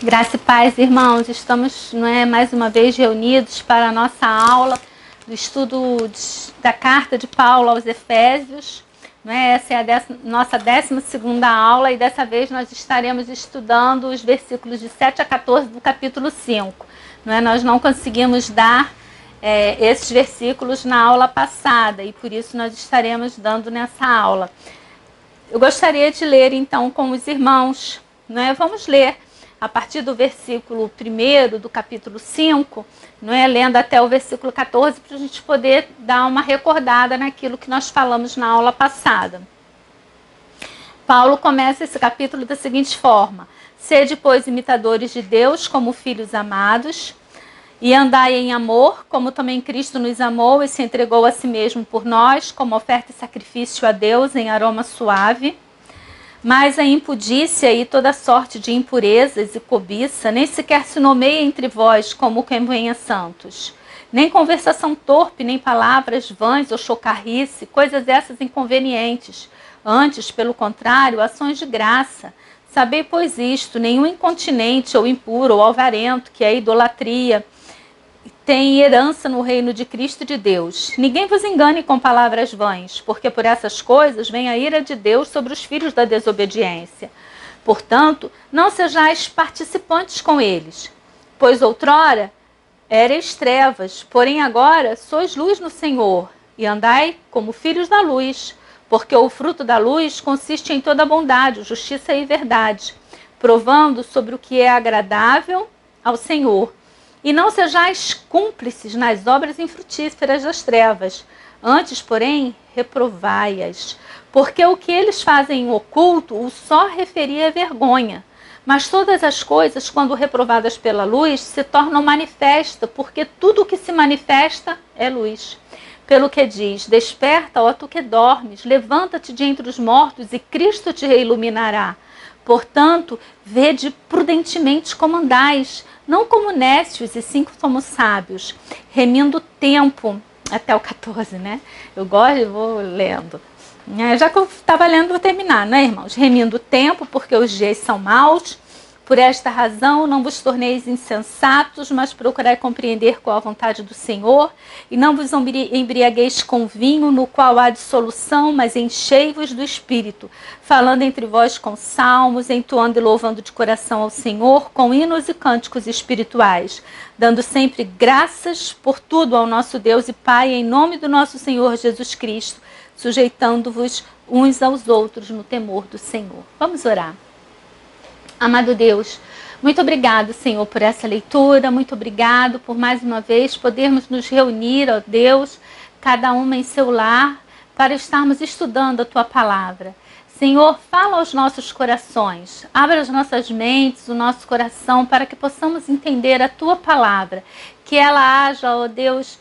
Graça e paz, irmãos. Estamos, mais uma vez reunidos para a nossa aula do estudo da carta de Paulo aos Efésios. Essa é a nossa 12ª aula e dessa vez nós estaremos estudando os versículos de 7 a 14 do capítulo 5. Nós não conseguimos dar esses versículos na aula passada e por isso nós estaremos dando nessa aula. Eu gostaria de ler então com os irmãos. Vamos ler a partir do versículo 1 do capítulo 5, lendo até o versículo 14, para a gente poder dar uma recordada naquilo que nós falamos na aula passada. Paulo começa esse capítulo da seguinte forma: sede, pois, imitadores de Deus como filhos amados, e andai em amor, como também Cristo nos amou e se entregou a si mesmo por nós, como oferta e sacrifício a Deus em aroma suave. Mas a impudícia e toda sorte de impurezas e cobiça nem sequer se nomeia entre vós como quem venha santos. Nem conversação torpe, nem palavras vãs ou chocarrice, coisas essas inconvenientes. Antes, pelo contrário, ações de graça. Sabei, pois, isto: nenhum incontinente ou impuro ou alvarento, que é idolatria, tem herança no reino de Cristo e de Deus. Ninguém vos engane com palavras vãs, porque por essas coisas vem a ira de Deus sobre os filhos da desobediência. Portanto, não sejais participantes com eles, pois outrora erais trevas, porém agora sois luz no Senhor, e andai como filhos da luz, porque o fruto da luz consiste em toda bondade, justiça e verdade, provando sobre o que é agradável ao Senhor. E não sejais cúmplices nas obras infrutíferas das trevas. Antes, porém, reprovai-as. Porque o que eles fazem em oculto, o só referia vergonha. Mas todas as coisas, quando reprovadas pela luz, se tornam manifestas, porque tudo o que se manifesta é luz. Pelo que diz: desperta, ó tu que dormes, levanta-te de entre os mortos e Cristo te iluminará. Portanto, vede prudentemente como andais, não como nécios, e sim como sábios, remindo o tempo, até o 14, Eu gosto e vou lendo. Já que eu estava lendo, vou terminar, irmãos? Remindo o tempo, porque os dias são maus. Por esta razão, não vos torneis insensatos, mas procurai compreender qual a vontade do Senhor, e não vos embriagueis com vinho, no qual há dissolução, mas enchei-vos do Espírito, falando entre vós com salmos, entoando e louvando de coração ao Senhor, com hinos e cânticos espirituais, dando sempre graças por tudo ao nosso Deus e Pai, em nome do nosso Senhor Jesus Cristo, sujeitando-vos uns aos outros no temor do Senhor. Vamos orar. Amado Deus, muito obrigado, Senhor, por essa leitura, muito obrigado por mais uma vez podermos nos reunir, ó Deus, cada uma em seu lar, para estarmos estudando a Tua Palavra. Senhor, fala aos nossos corações, abra as nossas mentes, o nosso coração, para que possamos entender a Tua Palavra, que ela haja, ó Deus,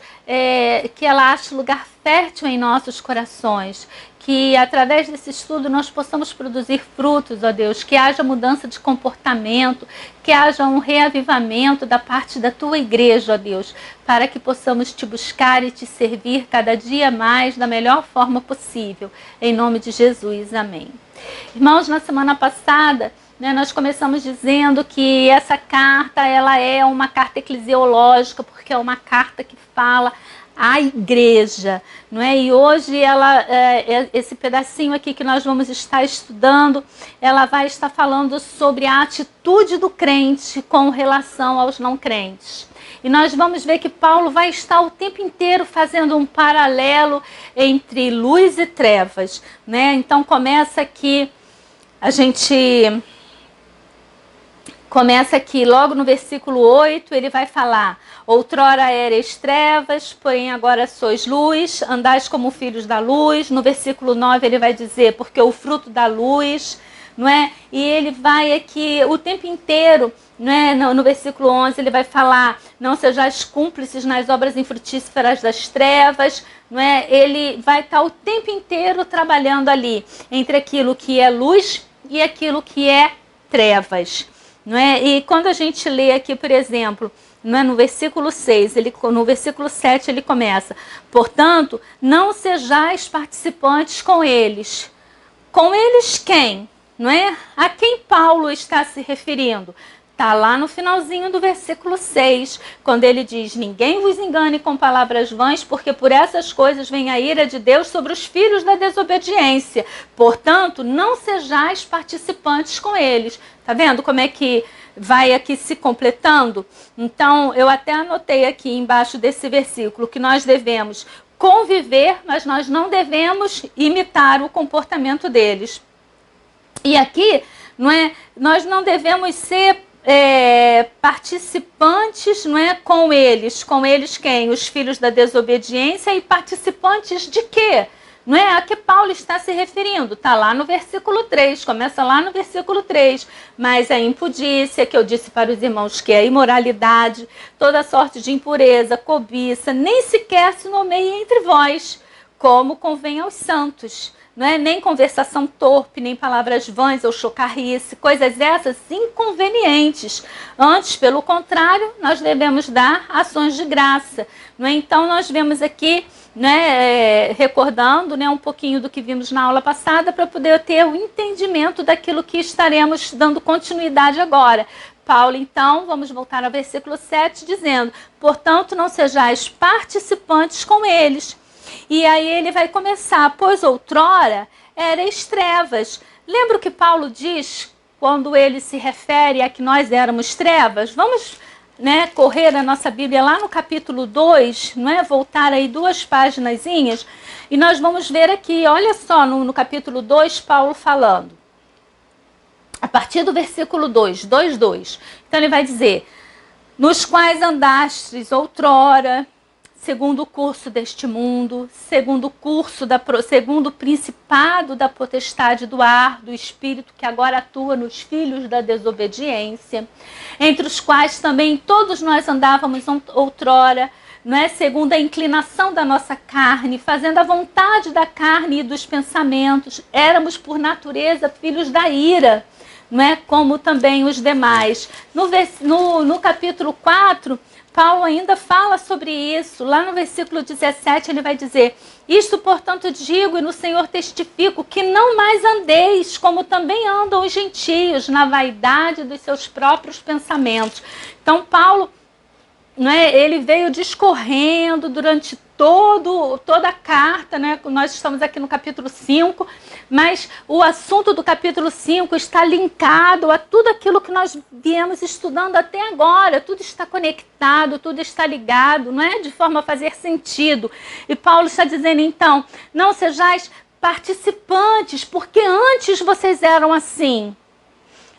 que ela ache lugar fértil em nossos corações, que através desse estudo nós possamos produzir frutos, ó Deus, que haja mudança de comportamento, que haja um reavivamento da parte da Tua igreja, ó Deus, para que possamos Te buscar e Te servir cada dia mais da melhor forma possível. Em nome de Jesus, amém. Irmãos, na semana passada, nós começamos dizendo que essa carta ela é uma carta eclesiológica, porque é uma carta que fala a igreja, E hoje esse pedacinho aqui que nós vamos estar estudando, ela vai estar falando sobre a atitude do crente com relação aos não crentes. E nós vamos ver que Paulo vai estar o tempo inteiro fazendo um paralelo entre luz e trevas, Então começa aqui, logo no versículo 8, ele vai falar: outrora erais trevas, porém agora sois luz, andais como filhos da luz. No versículo 9 ele vai dizer: porque o fruto da luz, E ele vai aqui o tempo inteiro, no versículo 11 ele vai falar: não sejais cúmplices nas obras infrutíferas das trevas, Ele vai estar o tempo inteiro trabalhando ali, entre aquilo que é luz e aquilo que é trevas. E quando a gente lê aqui, por exemplo, no versículo 6, no versículo 7 ele começa: portanto, não sejais participantes com eles. Com eles quem? A quem Paulo está se referindo? Está lá no finalzinho do versículo 6, quando ele diz: ninguém vos engane com palavras vãs, porque por essas coisas vem a ira de Deus sobre os filhos da desobediência. Portanto, não sejais participantes com eles. Tá vendo como é que vai aqui se completando? Então, eu até anotei aqui embaixo desse versículo que nós devemos conviver, mas nós não devemos imitar o comportamento deles. E aqui, nós não devemos ser participantes, com eles quem? Os filhos da desobediência. E participantes de quê? A que Paulo está se referindo? Está lá no versículo 3, começa lá no versículo 3. Mas a impudícia, que eu disse para os irmãos que é a imoralidade, toda sorte de impureza, cobiça, nem sequer se nomeia entre vós, como convém aos santos. Nem conversação torpe, nem palavras vãs ou chocarrice, coisas essas inconvenientes. Antes, pelo contrário, nós devemos dar ações de graça. Então, nós vemos aqui, recordando um pouquinho do que vimos na aula passada, para poder ter o entendimento daquilo que estaremos dando continuidade agora. Paulo, então, vamos voltar ao versículo 7, dizendo: portanto, não sejais participantes com eles. E aí ele vai começar: pois outrora erais trevas. Lembra o que Paulo diz quando ele se refere a que nós éramos trevas? Vamos correr a nossa Bíblia lá no capítulo 2, voltar aí 2 paginazinhas, e nós vamos ver aqui, olha só, no capítulo 2, Paulo falando. A partir do versículo 2, 2:2. Então ele vai dizer: nos quais andastes outrora, segundo o curso deste mundo, segundo o principado da potestade do ar, do espírito que agora atua nos filhos da desobediência, entre os quais também todos nós andávamos outrora, segundo a inclinação da nossa carne, fazendo a vontade da carne e dos pensamentos. Éramos por natureza filhos da ira, como também os demais. No capítulo 4, Paulo ainda fala sobre isso. Lá no versículo 17 ele vai dizer: isto, portanto, digo e no Senhor testifico, que não mais andeis como também andam os gentios, na vaidade dos seus próprios pensamentos. Então Paulo, ele veio discorrendo durante toda a carta, nós estamos aqui no capítulo 5, mas o assunto do capítulo 5 está linkado a tudo aquilo que nós viemos estudando até agora. Tudo está conectado, tudo está ligado, de forma a fazer sentido. E Paulo está dizendo, então: não sejais participantes, porque antes vocês eram assim.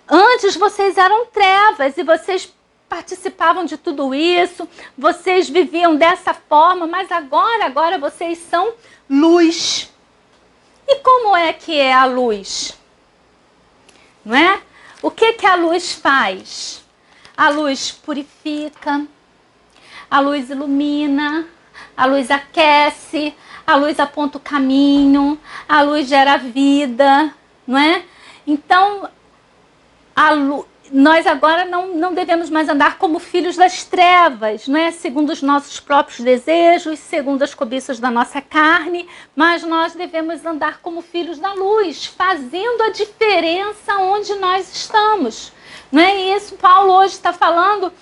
Antes vocês eram trevas e vocês participavam de tudo isso, vocês viviam dessa forma, mas agora vocês são luz. E como é que é a luz? O que a luz faz? A luz purifica, a luz ilumina, a luz aquece, a luz aponta o caminho, a luz gera vida, Então, nós agora não devemos mais andar como filhos das trevas, segundo os nossos próprios desejos, segundo as cobiças da nossa carne, mas nós devemos andar como filhos da luz, fazendo a diferença onde nós estamos. E isso Paulo hoje está falando,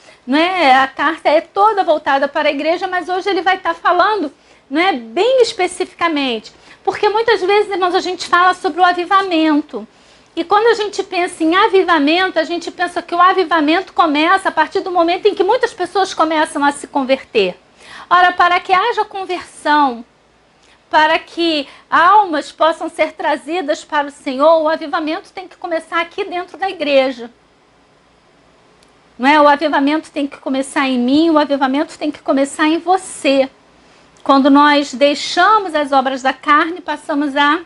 a carta é toda voltada para a igreja, mas hoje ele vai estar falando, bem especificamente, porque muitas vezes, irmãos, a gente fala sobre o avivamento. E quando a gente pensa em avivamento, a gente pensa que o avivamento começa a partir do momento em que muitas pessoas começam a se converter. Ora, para que haja conversão, para que almas possam ser trazidas para o Senhor, o avivamento tem que começar aqui dentro da igreja. O avivamento tem que começar em mim, o avivamento tem que começar em você. Quando nós deixamos as obras da carne, passamos a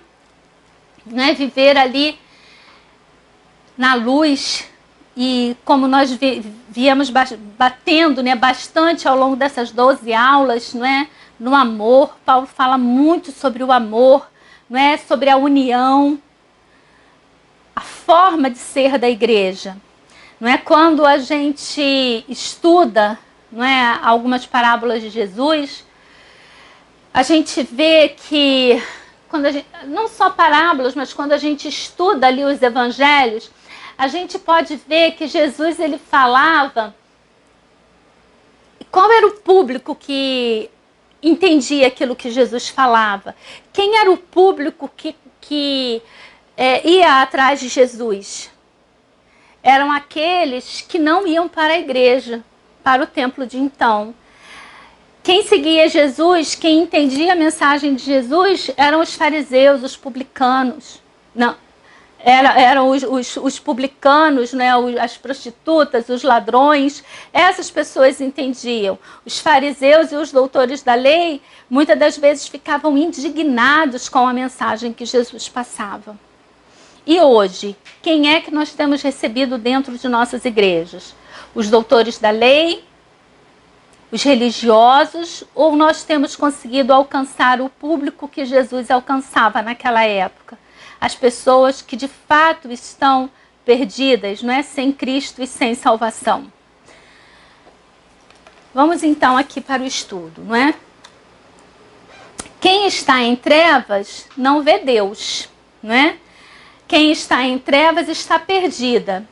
viver ali na luz, e como nós viemos batendo bastante ao longo dessas 12 aulas, no amor. Paulo fala muito sobre o amor, sobre a união, a forma de ser da igreja. Quando a gente estuda algumas parábolas de Jesus, a gente vê que, não só parábolas, mas quando a gente estuda ali os evangelhos, a gente pode ver que Jesus, ele falava. Qual era o público que entendia aquilo que Jesus falava? Quem era o público que ia atrás de Jesus? Eram aqueles que não iam para a igreja, para o templo de então. Quem seguia Jesus, quem entendia a mensagem de Jesus, eram os fariseus, os publicanos. Não, eram os publicanos, né, as prostitutas, os ladrões. Essas pessoas entendiam. Os fariseus e os doutores da lei, muitas das vezes ficavam indignados com a mensagem que Jesus passava. E hoje, quem é que nós temos recebido dentro de nossas igrejas? Os doutores da lei, os religiosos, ou nós temos conseguido alcançar o público que Jesus alcançava naquela época? As pessoas que de fato estão perdidas, não é? Sem Cristo e sem salvação. Vamos então aqui para o estudo, não é? Quem está em trevas não vê Deus, não é? Quem está em trevas está perdida.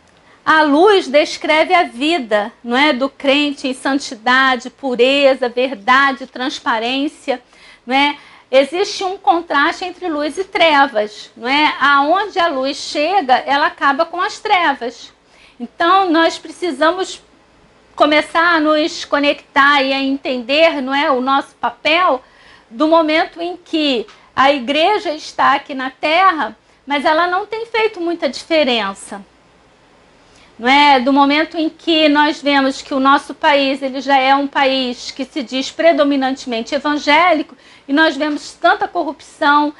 A luz descreve a vida, não é, do crente em santidade, pureza, verdade, transparência, não é? Existe um contraste entre luz e trevas, não é? Aonde a luz chega, ela acaba com as trevas. Então nós precisamos começar a nos conectar e a entender, não é, o nosso papel do momento em que a igreja está aqui na Terra, mas ela não tem feito muita diferença. Não é? Do momento em que nós vemos que o nosso país ele já é um país que se diz predominantemente evangélico, e nós vemos tanta corrupção,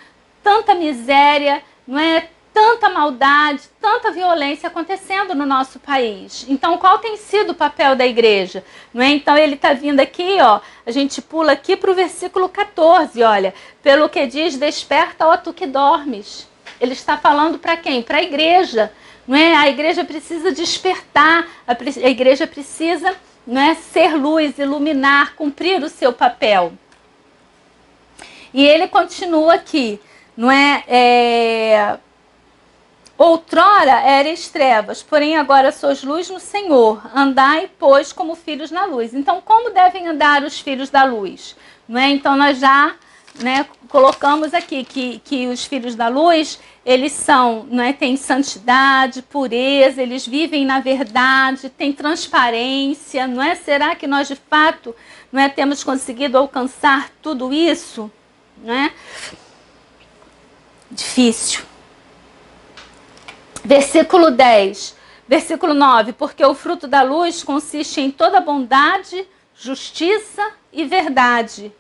tanta miséria, não é? Tanta maldade, tanta violência acontecendo no nosso país. Então, qual tem sido o papel da igreja? Não é? Então, ele está vindo aqui, ó, a gente pula aqui para o versículo 14, olha, pelo que diz, desperta, ó tu que dormes. Ele está falando para quem? Para a igreja. Não é? A igreja precisa despertar, a igreja precisa, não é, ser luz, iluminar, cumprir o seu papel. E ele continua aqui, não é? Outrora erais trevas, porém agora sois luz no Senhor. Andai, pois, como filhos na luz. Então, como devem andar os filhos da luz? Não é? Então, nós já, né, colocamos aqui que os filhos da luz, eles são, não é, têm santidade, pureza, eles vivem na verdade, têm transparência, não é? Será que nós de fato, não é, temos conseguido alcançar tudo isso? Não é? Difícil. Versículo 10, versículo 9, porque o fruto da luz consiste em toda bondade, justiça e verdade,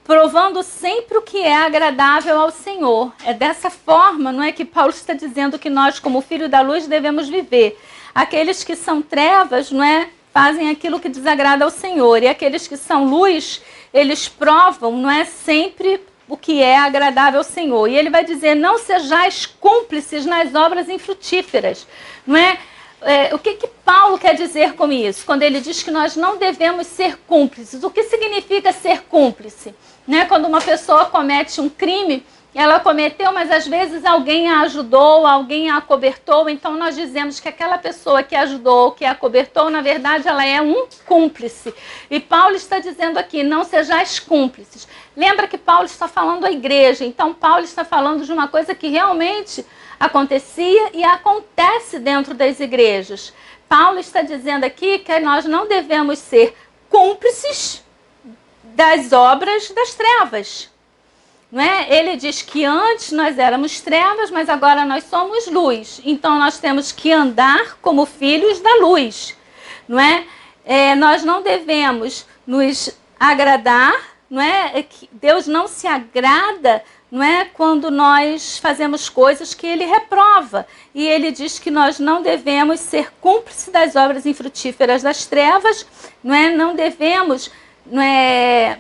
provando sempre o que é agradável ao Senhor. É dessa forma, não é, que Paulo está dizendo que nós, como filho da luz, devemos viver. Aqueles que são trevas, não é, fazem aquilo que desagrada ao Senhor. E aqueles que são luz, eles provam, não é, sempre o que é agradável ao Senhor. E ele vai dizer, não sejais cúmplices nas obras infrutíferas. Não é? O que Paulo quer dizer com isso? Quando ele diz que nós não devemos ser cúmplices. O que significa ser cúmplice? Né? Quando uma pessoa comete um crime, ela cometeu, mas às vezes alguém a ajudou, alguém a acobertou, então nós dizemos que aquela pessoa que ajudou, que a acobertou, na verdade ela é um cúmplice. E Paulo está dizendo aqui, não sejais cúmplices. Lembra que Paulo está falando à igreja, então Paulo está falando de uma coisa que realmente acontecia e acontece dentro das igrejas. Paulo está dizendo aqui que nós não devemos ser cúmplices das obras das trevas. Não é? Ele diz que antes nós éramos trevas, mas agora nós somos luz. Então nós temos que andar como filhos da luz. Não é? Nós não devemos nos agradar, não é? Deus não se agrada, não é, quando nós fazemos coisas que ele reprova. E ele diz que nós não devemos ser cúmplices das obras infrutíferas das trevas, não é? Não devemos, não é?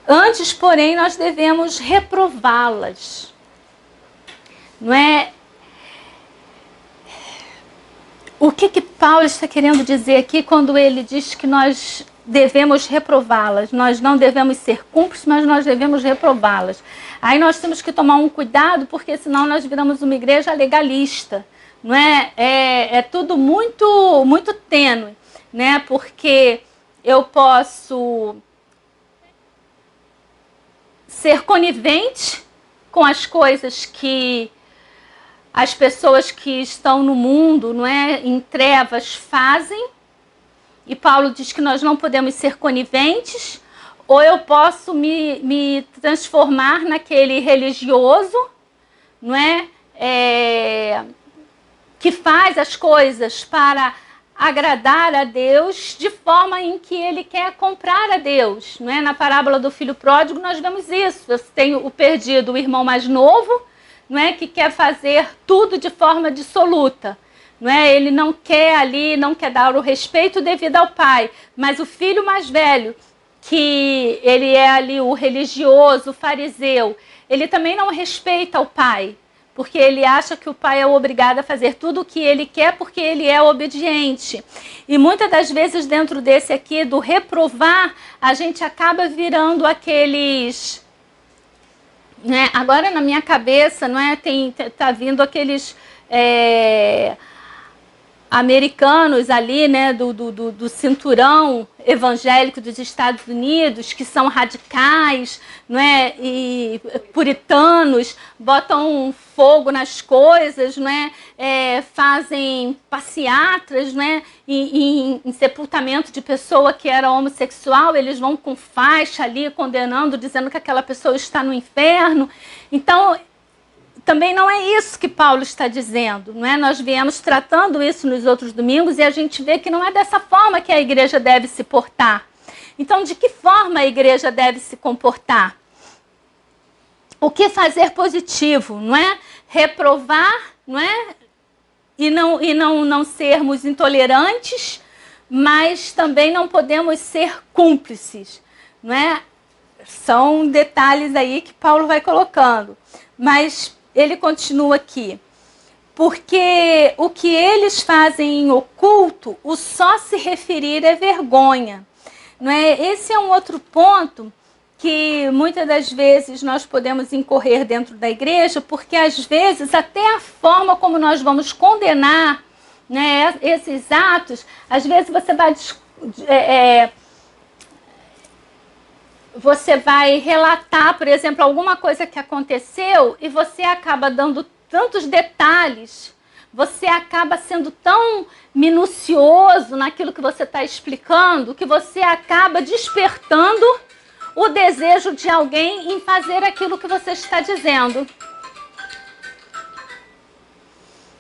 Antes, porém, nós devemos reprová-las. Não é? O que Paulo está querendo dizer aqui quando ele diz que nós devemos reprová-las? Nós não devemos ser cúmplices, mas nós devemos reprová-las. Aí nós temos que tomar um cuidado, porque senão nós viramos uma igreja legalista. não é? É tudo muito, muito tênue, né? Porque eu posso ser conivente com as coisas que as pessoas que estão no mundo, não é, em trevas fazem, e Paulo diz que nós não podemos ser coniventes, ou eu posso me transformar naquele religioso, não é, que faz as coisas para agradar a Deus de forma em que ele quer comprar a Deus, não é? Na parábola do filho pródigo nós vemos isso. Você tem o perdido, o irmão mais novo, não é, que quer fazer tudo de forma dissoluta, não é? Ele não quer ali, não quer dar o respeito devido ao pai, mas o filho mais velho, que ele é ali o religioso, o fariseu, ele também não respeita o pai, porque ele acha que o pai é obrigado a fazer tudo o que ele quer porque ele é obediente. E muitas das vezes dentro desse aqui, do reprovar, a gente acaba virando aqueles, né? Agora na minha cabeça, não é, tá vindo aqueles americanos ali, né, do cinturão evangélico dos Estados Unidos, que são radicais, não é, e puritanos, botam fogo nas coisas, não é, fazem passeatas, não é, em sepultamento de pessoa que era homossexual, eles vão com faixa ali condenando, dizendo que aquela pessoa está no inferno. Então, também não é isso que Paulo está dizendo, não é? Nós viemos tratando isso nos outros domingos e a gente vê que não é dessa forma que a igreja deve se portar. Então, de que forma a igreja deve se comportar? O que fazer positivo, não é? Reprovar, não é? E não sermos intolerantes, mas também não podemos ser cúmplices, não é? São detalhes aí que Paulo vai colocando, mas ele continua aqui, porque o que eles fazem em oculto, o só se referir é vergonha. Não é? Esse é um outro ponto que muitas das vezes nós podemos incorrer dentro da igreja, porque às vezes até a forma como nós vamos condenar, né, esses atos, às vezes você vai relatar, por exemplo, alguma coisa que aconteceu e você acaba dando tantos detalhes, você acaba sendo tão minucioso naquilo que você está explicando, que você acaba despertando o desejo de alguém em fazer aquilo que você está dizendo.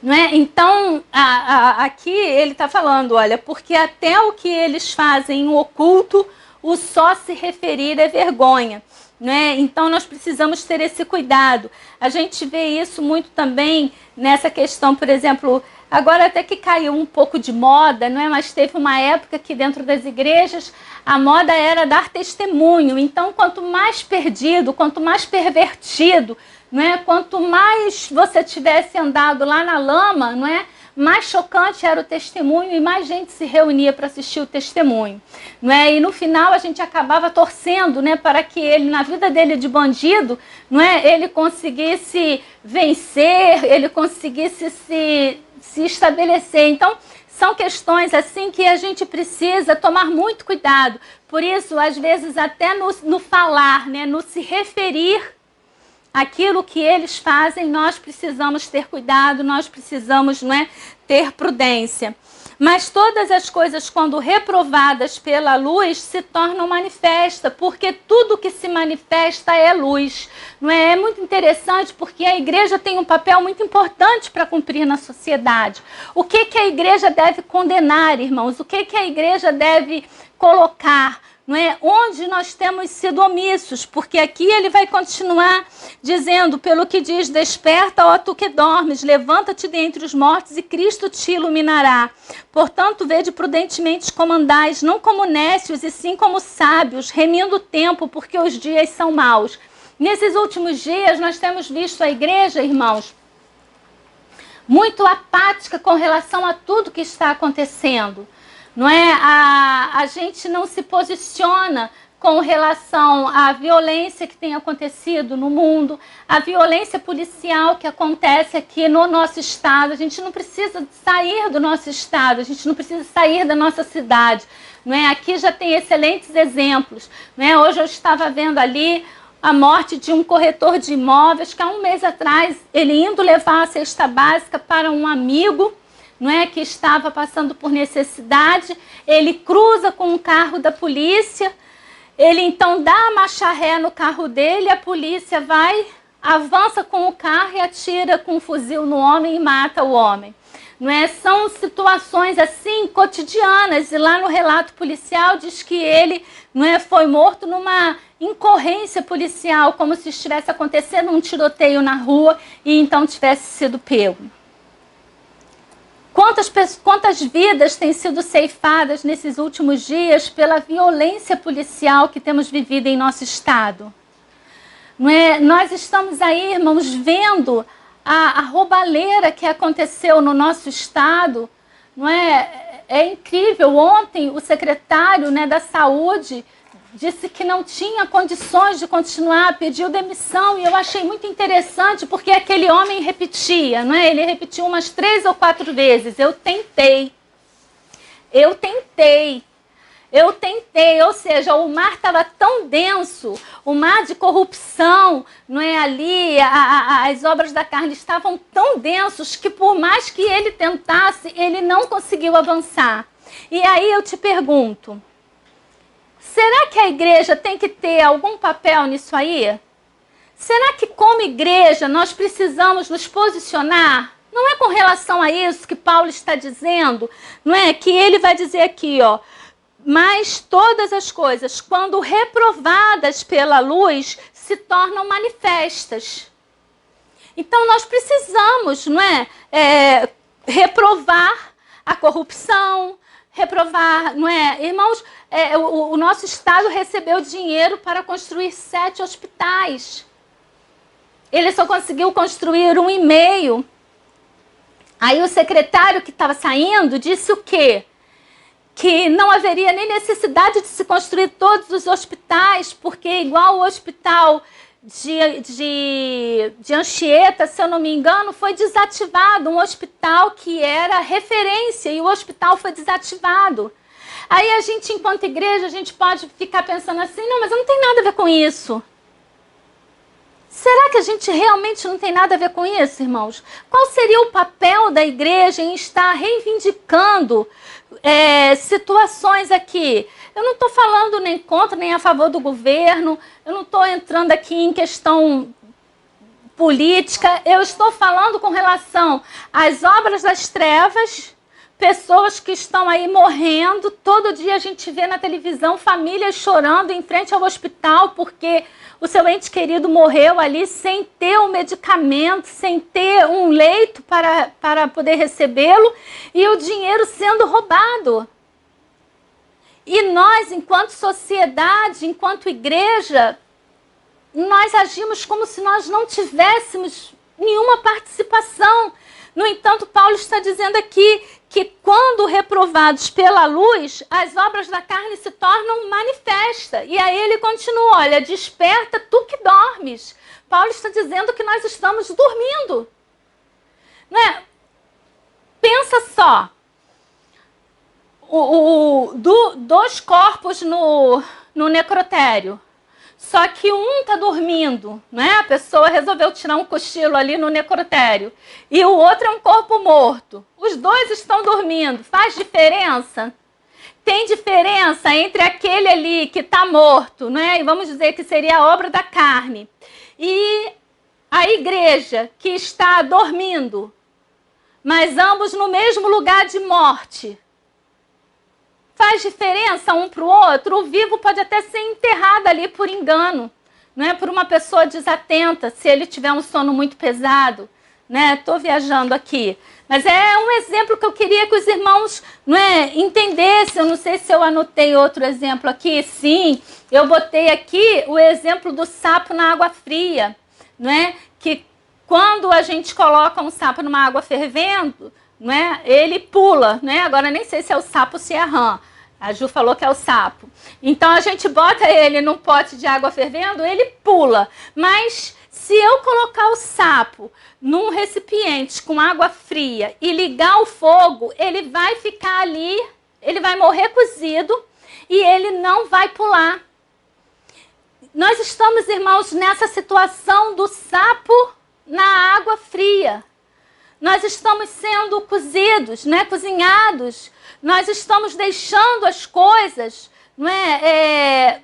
Não é? Então, aqui ele está falando, olha, porque até o que eles fazem em oculto, o só se referir é vergonha, né? Então nós precisamos ter esse cuidado. A gente vê isso muito também nessa questão, por exemplo, agora até que caiu um pouco de moda, não é? Mas teve uma época que dentro das igrejas a moda era dar testemunho. Então quanto mais perdido, quanto mais pervertido, não é? Quanto mais você tivesse andado lá na lama, não é? Mais chocante era o testemunho e mais gente se reunia para assistir o testemunho, não é? E no final a gente acabava torcendo, né, para que ele, na vida dele de bandido, não é, ele conseguisse vencer, ele conseguisse se estabelecer. Então, são questões assim que a gente precisa tomar muito cuidado. Por isso, às vezes, até no falar, né, no se referir aquilo que eles fazem, nós precisamos ter cuidado, nós precisamos, não é, ter prudência. Mas todas as coisas, quando reprovadas pela luz, se tornam manifestas, porque tudo que se manifesta é luz. Não é? É muito interessante porque a igreja tem um papel muito importante para cumprir na sociedade. O que a igreja deve condenar, irmãos? O que a igreja deve colocar? Não é? Onde nós temos sido omissos, porque aqui ele vai continuar dizendo, pelo que diz, desperta, ó tu que dormes, levanta-te dentre os mortos e Cristo te iluminará. Portanto, vede prudentemente como andais, não como nécios e sim como sábios, remindo o tempo, porque os dias são maus. Nesses últimos dias nós temos visto a igreja, irmãos, muito apática com relação a tudo que está acontecendo. Não é? A gente não se posiciona com relação à violência que tem acontecido no mundo, a violência policial que acontece aqui no nosso estado. A gente não precisa sair do nosso estado, a gente não precisa sair da nossa cidade. Não é? Aqui já tem excelentes exemplos. Não é? Hoje eu estava vendo ali a morte de um corretor de imóveis que há um mês atrás, ele indo levar a cesta básica para um amigo, não é, que estava passando por necessidade, ele cruza com um carro da polícia. Ele então dá a marcha ré no carro dele, a polícia vai, avança com o carro e atira com um fuzil no homem e mata o homem. Não é? São situações assim cotidianas, e lá no relato policial diz que ele, não é, foi morto numa incorrência policial, como se estivesse acontecendo um tiroteio na rua e então tivesse sido pego. Quantas vidas têm sido ceifadas nesses últimos dias pela violência policial que temos vivido em nosso estado? Não é? Nós estamos aí, irmãos, vendo a roubalheira que aconteceu no nosso estado. Não é? É incrível. Ontem o secretário, né, da Saúde disse que não tinha condições de continuar, pediu demissão, e eu achei muito interessante, porque aquele homem repetia, não é? Ele repetiu umas 3 ou 4 vezes, eu tentei, ou seja, o mar estava tão denso, o mar de corrupção, não é, ali, as obras da carne estavam tão densos que por mais que ele tentasse, ele não conseguiu avançar. E aí eu te pergunto, será que a igreja tem que ter algum papel nisso aí? Será que como igreja nós precisamos nos posicionar? Não é com relação a isso que Paulo está dizendo, não é? Que ele vai dizer aqui, ó, mas todas as coisas, quando reprovadas pela luz, se tornam manifestas. Então nós precisamos, não é, reprovar a corrupção, reprovar, não é? Irmãos, o nosso estado recebeu dinheiro para construir 7 hospitais. Ele só conseguiu construir 1,5. Aí o secretário que estava saindo disse o quê? Que não haveria nem necessidade de se construir todos os hospitais, porque igual o hospital de Anchieta, se eu não me engano, foi desativado, um hospital que era referência, e o hospital foi desativado. Aí a gente, enquanto igreja, a gente pode ficar pensando assim, não, mas não tem nada a ver com isso. Será que a gente realmente não tem nada a ver com isso, irmãos? Qual seria o papel da igreja em estar reivindicando situações aqui? Eu não estou falando nem contra, nem a favor do governo, eu não estou entrando aqui em questão política, eu estou falando com relação às obras das trevas, pessoas que estão aí morrendo. Todo dia a gente vê na televisão famílias chorando em frente ao hospital porque o seu ente querido morreu ali sem ter um medicamento, sem ter um leito para poder recebê-lo, e o dinheiro sendo roubado. E nós, enquanto sociedade, enquanto igreja, nós agimos como se nós não tivéssemos nenhuma participação. No entanto, Paulo está dizendo aqui que quando reprovados pela luz, as obras da carne se tornam manifestas. E aí ele continua, olha, desperta tu que dormes. Paulo está dizendo que nós estamos dormindo. Não é? Pensa só, dois corpos no necrotério. Só que um está dormindo, né? A pessoa resolveu tirar um cochilo ali no necrotério. E o outro é um corpo morto. Os dois estão dormindo. Faz diferença? Tem diferença entre aquele ali que está morto, né? E vamos dizer que seria a obra da carne, e a igreja que está dormindo, mas ambos no mesmo lugar de morte. Faz diferença um para o outro? O vivo pode até ser enterrado ali por engano, né? Por uma pessoa desatenta, se ele tiver um sono muito pesado. Estou viajando aqui. Mas é um exemplo que eu queria que os irmãos, entendessem. Eu não sei se eu anotei outro exemplo aqui. Sim, eu botei aqui o exemplo do sapo na água fria. Que quando a gente coloca um sapo numa água fervendo, ele pula, Agora nem sei se é o sapo ou se é a rã. A Ju falou que é o sapo. Então a gente bota ele num pote de água fervendo, ele pula. Mas se eu colocar o sapo num recipiente com água fria e ligar o fogo, ele vai ficar ali, ele vai morrer cozido e ele não vai pular. Nós estamos, irmãos, nessa situação do sapo na água fria. Nós estamos sendo cozidos, né, cozinhados. Nós estamos deixando as coisas, não é?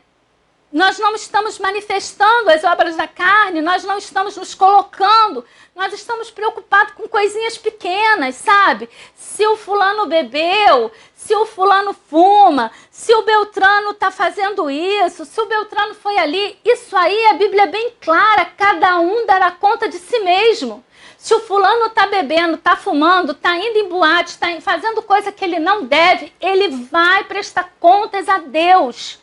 Nós não estamos manifestando as obras da carne, nós não estamos nos colocando, nós estamos preocupados com coisinhas pequenas, sabe? Se o fulano bebeu, se o fulano fuma, se o Beltrano está fazendo isso, se o Beltrano foi ali, isso aí a Bíblia é bem clara, cada um dará conta de si mesmo. Se o fulano está bebendo, está fumando, está indo em boate, está fazendo coisa que ele não deve, ele vai prestar contas a Deus.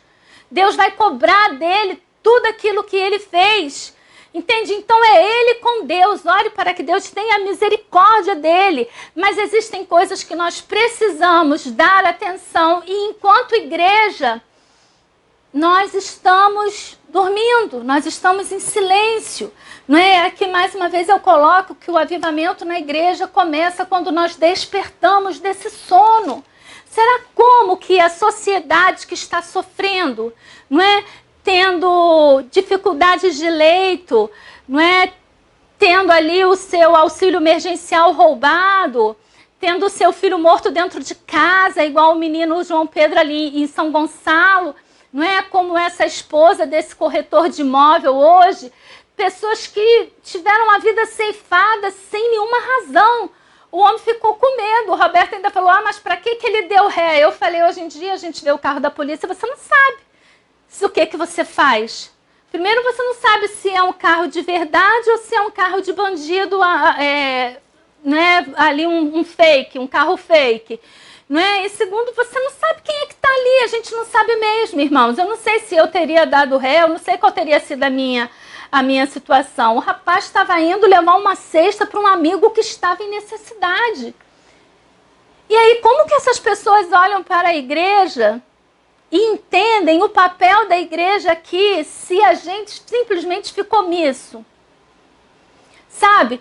Deus vai cobrar dele tudo aquilo que ele fez. Entende? Então é ele com Deus. Ore para que Deus tenha misericórdia dele. Mas existem coisas que nós precisamos dar atenção. E enquanto igreja, nós estamos dormindo, nós estamos em silêncio. Não é? Aqui mais uma vez eu coloco que o avivamento na igreja começa quando nós despertamos desse sono. Será como que a sociedade que está sofrendo, não é, tendo dificuldades de leito, não é, tendo ali o seu auxílio emergencial roubado, tendo o seu filho morto dentro de casa, igual o menino João Pedro ali em São Gonçalo, não é, como essa esposa desse corretor de imóvel hoje, pessoas que tiveram a vida ceifada sem nenhuma razão. O homem ficou com medo. O Roberto ainda falou, mas para que ele deu ré? Eu falei, hoje em dia a gente vê o carro da polícia, você não sabe o que você faz. Primeiro, você não sabe se é um carro de verdade ou se é um carro de bandido, né, ali um fake, um carro fake. Né? E segundo, você não sabe quem é que está ali. A gente não sabe mesmo, irmãos. Eu não sei se eu teria dado ré, eu não sei qual teria sido a minha situação. O rapaz estava indo levar uma cesta para um amigo que estava em necessidade. E aí, como que essas pessoas olham para a igreja e entendem o papel da igreja aqui se a gente simplesmente ficou omisso? Sabe?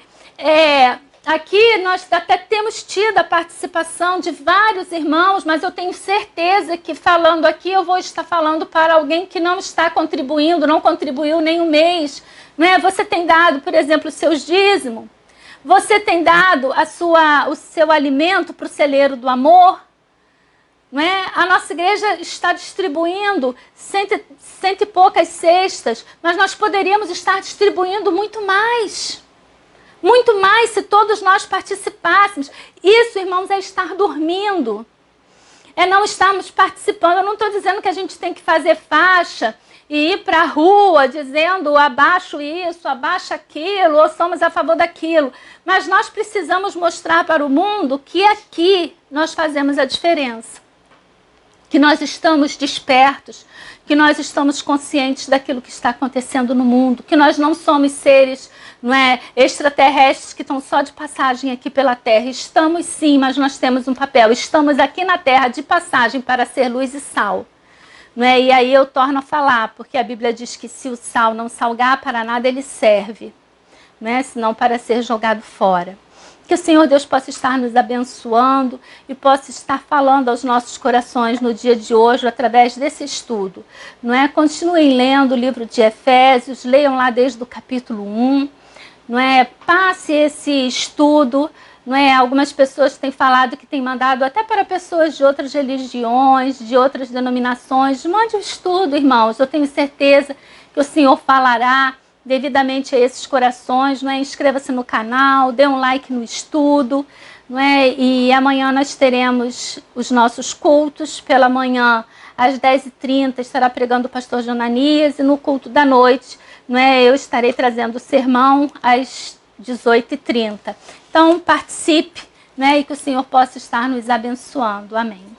Aqui nós até temos tido a participação de vários irmãos, mas eu tenho certeza que falando aqui eu vou estar falando para alguém que não está contribuindo, não contribuiu nem um mês. Né? Você tem dado, por exemplo, os seus dízimos? Você tem dado o seu alimento para o celeiro do amor? Não é? A nossa igreja está distribuindo cento e poucas cestas, mas nós poderíamos estar distribuindo muito mais. Muito mais se todos nós participássemos. Isso, irmãos, é estar dormindo. É não estarmos participando. Eu não estou dizendo que a gente tem que fazer faixa e ir para a rua dizendo abaixo isso, abaixo aquilo, ou somos a favor daquilo. Mas nós precisamos mostrar para o mundo que aqui nós fazemos a diferença. Que nós estamos despertos, que nós estamos conscientes daquilo que está acontecendo no mundo, que nós não somos seres, não é, extraterrestres que estão só de passagem aqui pela Terra. Estamos sim, mas nós temos um papel. Estamos aqui na Terra de passagem para ser luz e sal. Não é? E aí eu torno a falar, porque a Bíblia diz que se o sal não salgar, para nada ele serve, não é? Senão para ser jogado fora. Que o Senhor Deus possa estar nos abençoando e possa estar falando aos nossos corações no dia de hoje, através desse estudo. Não é? Continuem lendo o livro de Efésios, leiam lá desde o capítulo 1. Não é? Passe esse estudo. Não é? Algumas pessoas têm falado que têm mandado até para pessoas de outras religiões, de outras denominações. Mande o estudo, irmãos. Eu tenho certeza que o Senhor falará devidamente a esses corações, não é? Inscreva-se no canal, dê um like no estudo, não é? E amanhã nós teremos os nossos cultos. Pela manhã, às 10h30, estará pregando o pastor Jonanias, e no culto da noite, não é? Eu estarei trazendo o sermão às 18h30. Então, participe, né? E que o Senhor possa estar nos abençoando. Amém.